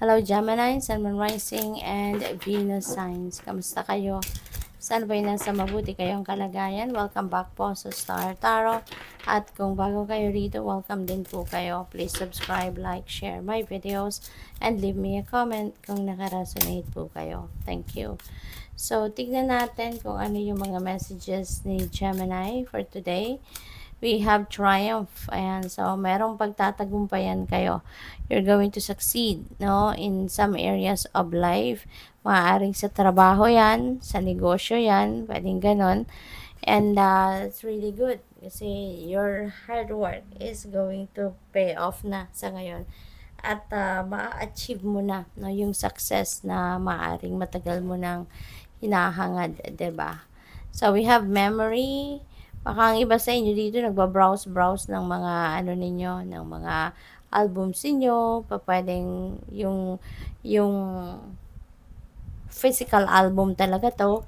Hello Gemini, Sun, Moon Rising, and Venus signs. Kamusta kayo? Saan ba nasa mabuti kayong kalagayan? Welcome back po sa Star Tarot. At kung bago kayo rito, welcome din po kayo. Please subscribe, like, share my videos, and leave me a comment kung nakaresonate po kayo. Thank you. So, tignan natin kung ano yung mga messages ni Gemini for today. We have triumph. Ayan. So, merong pagtatagumpayan kayo. You're going to succeed, no? In some areas of life. Maaaring sa trabaho yan, sa negosyo yan, pwedeng ganon. And it's really good kasi your hard work is going to pay off na sa ngayon. At ma-achieve mo na, no, yung success na maaaring matagal mo nang hinahangad, 'di ba? So, we have memory. Baka ang iba sa inyo dito nagba-browse-browse ng mga ano ninyo, ng mga albums ninyo, pwedeng yung physical album talaga to.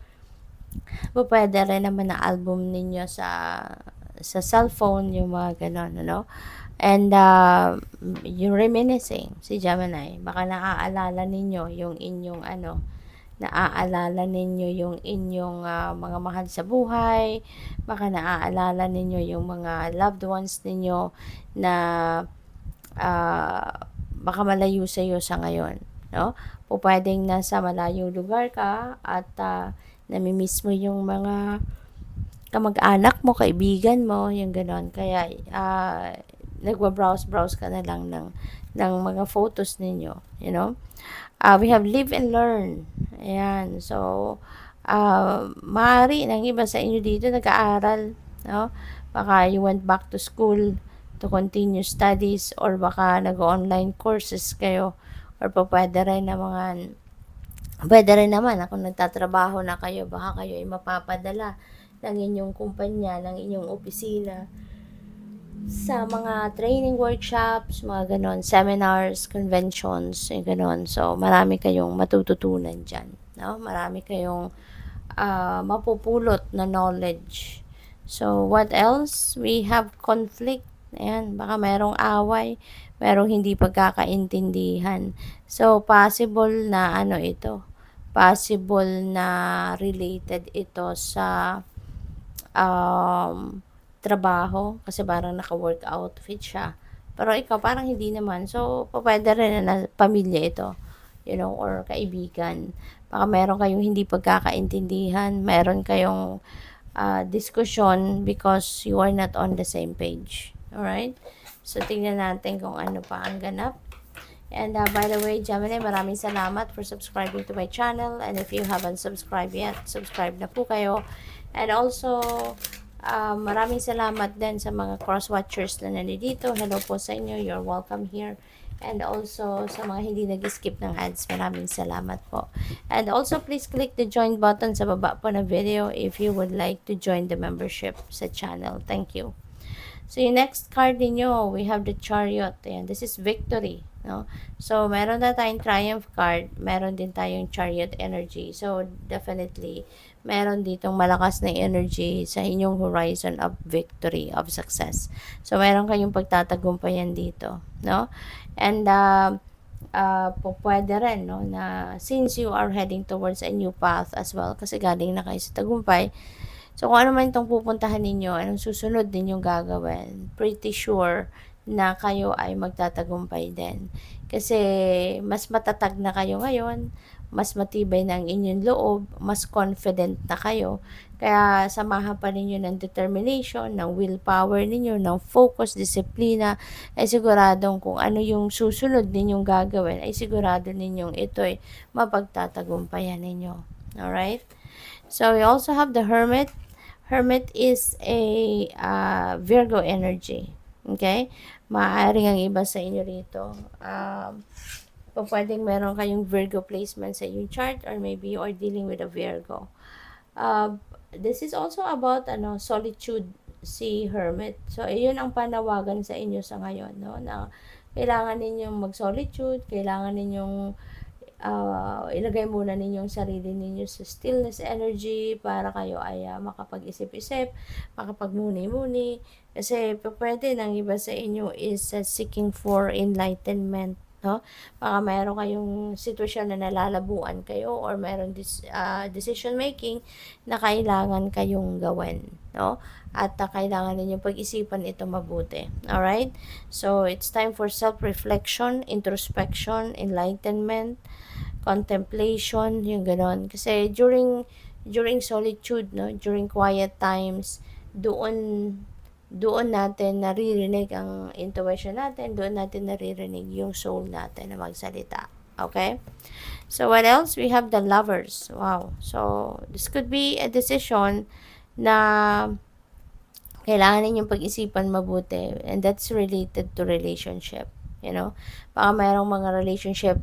Pwede rin naman na album ninyo sa cellphone, yung mga ganon, ano? And yung reminiscing, si Gemini, baka naaalala ninyo yung inyong naaalala ninyo yung inyong mga mahal sa buhay, baka naaalala ninyo yung mga loved ones ninyo na baka malayo sa iyo sa ngayon, no? Pwedeng nasa malayong lugar ka at namimiss mo yung mga kamag-anak mo, kaibigan mo, yung ganon. Kaya nagwa-browse ka na lang ng mga photos ninyo, you know. We have live and learn. Ayan. So, maaari ng iba sa inyo dito nag-aaral, no? Baka you went back to school to continue studies or baka nag-online courses kayo or pwede rin naman kung nagtatrabaho na kayo, baka kayo ay mapapadala ng inyong kumpanya, ng inyong opisina sa mga training workshops, mga ganon, seminars, conventions, ganon. So, marami kayong matututunan dyan. No? Marami kayong mapupulot na knowledge. So, what else? We have conflict. Ayan, baka merong away, merong hindi pagkakaintindihan. So, possible na ito? Possible na related ito sa trabaho kasi parang naka-work outfit siya. Pero ikaw parang hindi naman. So, pwede rin na pamilya ito, you know, or kaibigan. Baka meron kayong hindi pagkakaintindihan, meron kayong discussion because you are not on the same page. Alright? So, tingnan natin kung ano pa ang ganap. And by the way, Gemini, maraming salamat for subscribing to my channel. And if you haven't subscribed yet, subscribe na po kayo. And also, maraming salamat din sa mga cross-watchers na nandito. Hello po sa inyo. You're welcome here. And also, sa mga hindi nag-skip ng ads, maraming salamat po. And also, please click the join button sa baba po na video if you would like to join the membership sa channel. Thank you. So, yung next card niyo, we have the Chariot. Ayan, this is victory. No? So, meron na tayong Triumph card. Meron din tayong Chariot energy. So, definitely, meron ditong malakas na energy sa inyong horizon of victory, of success. So, meron kayong pagtatagumpayan dito. No? And, pwede rin, no, na since you are heading towards a new path as well, kasi galing na kayo sa tagumpay, so, kung ano man itong pupuntahan ninyo, anong susunod ninyong gagawin, pretty sure na kayo ay magtatagumpay din. Kasi, mas matatag na kayo ngayon, mas matibay na ang inyong loob, mas confident na kayo. Kaya, samahan pa ninyo ng determination, ng willpower ninyo, ng focus, disiplina, ay siguradong kung ano yung susunod ninyong gagawin, ay sigurado ninyong ito'y mapagtatagumpayan ninyo. Alright? So, we also have the Hermit. Hermit is a Virgo energy. Okay? Maaaring ang iba sa inyo rito. Pwedeng meron kayong Virgo placement sa inyong chart or maybe you are dealing with a Virgo. This is also about solitude, si Hermit. So, iyon ang panawagan sa inyo sa ngayon. No? Na kailangan ninyong mag-solitude, kailangan ninyong ilagay muna ninyong sarili ninyo sa stillness energy para kayo ay makapag-isip-isip, makapagmuni-muni. Kasi pwede ng iba sa inyo is seeking for enlightenment. no? Baka mayroon kayong sitwasyon na nalalabuan kayo or mayroon decision making na kailangan kayong gawin, no? At kailangan ninyong pag-isipan ito mabuti. Alright? So, it's time for self-reflection, introspection, enlightenment, contemplation, yung ganon. Kasi during solitude, no, during quiet times, doon natin naririnig ang intuition natin, doon natin naririnig yung soul natin na magsalita. Okay? So, what else? We have the lovers. Wow. So, this could be a decision na kailangan ninyong pag-isipan mabuti, and that's related to relationship. You know? Baka mayroong mga relationship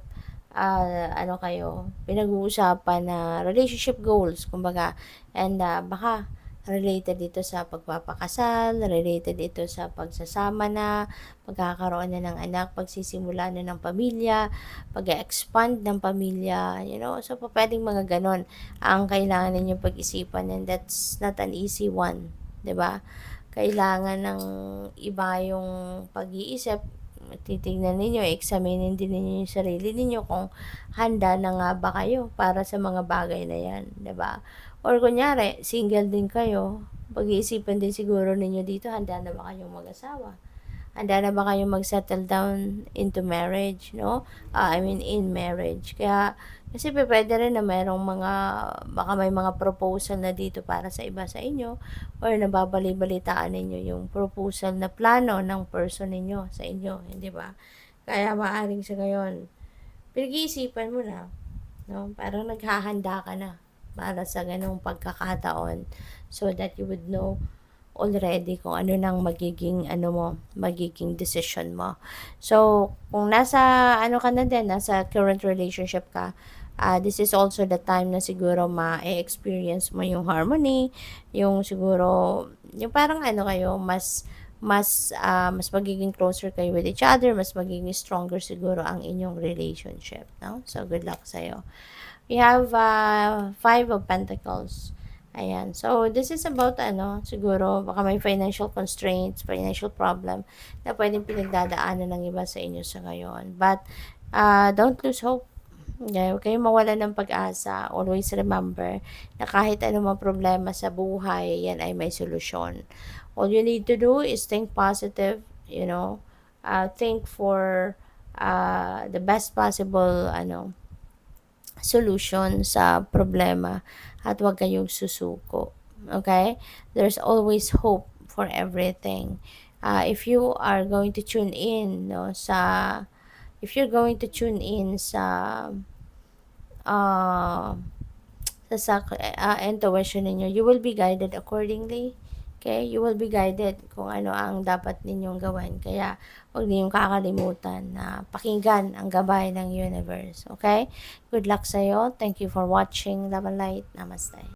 pinag-uusapan na relationship goals, kumbaga, and baka related dito sa pagpapakasal, related dito sa pagsasama na, pagkakaroon na ng anak, pagsisimula na ng pamilya, pag-expand ng pamilya, so pwedeng mga ganon ang kailangan ninyong pag-isipan, and that's not an easy one, 'di ba? Kailangan ng iba yung pag-iisip, titignan ninyo, examinin din ninyo yung sarili ninyo kung handa na nga ba kayo para sa mga bagay na yan, 'di ba? Or kunyari, single din kayo, pag-iisipan din siguro ninyo dito, handa na ba kayong mag-asawa? Handa na ba kayong mag-settle down into marriage, no? In marriage. Kasi pwede rin na mayroong baka may mga proposal na dito para sa iba sa inyo, or nababali-balitaan ninyo yung proposal na plano ng person ninyo sa inyo, hindi ba? Kaya maaring sa ngayon, pinag-iisipan mo na, no? Parang naghahanda ka na para sa ganung pagkakataon, so that you would know already kung ano nang magiging decision mo. So, kung nasa ka na din, nasa current relationship ka, this is also the time na siguro ma-experience mo yung harmony, yung siguro, yung parang kayo, mas magiging closer kayo with each other, mas magiging stronger siguro ang inyong relationship, no? So, good luck sa'yo. We have 5 of Pentacles. Ayan. So, this is about, siguro, baka may financial constraints, financial problem, na pwedeng pinagdadaanan ng iba sa inyo sa ngayon. But, don't lose hope. Okay, huwag kayong mawala ng pag-asa. Always remember na kahit anumang problema sa buhay, yan ay may solusyon. All you need to do is think positive, think for the best possible, solution sa problema, at huwag kayong susuko. Okay? There's always hope for everything. If you are going to tune in, if you're going to tune in sa intuition ninyo, you will be guided accordingly. Okay? You will be guided kung ano ang dapat ninyong gawin. Kaya, huwag ninyong kakalimutan na pakinggan ang gabay ng universe. Okay? Good luck sa'yo. Thank you for watching. Love and light. Namaste.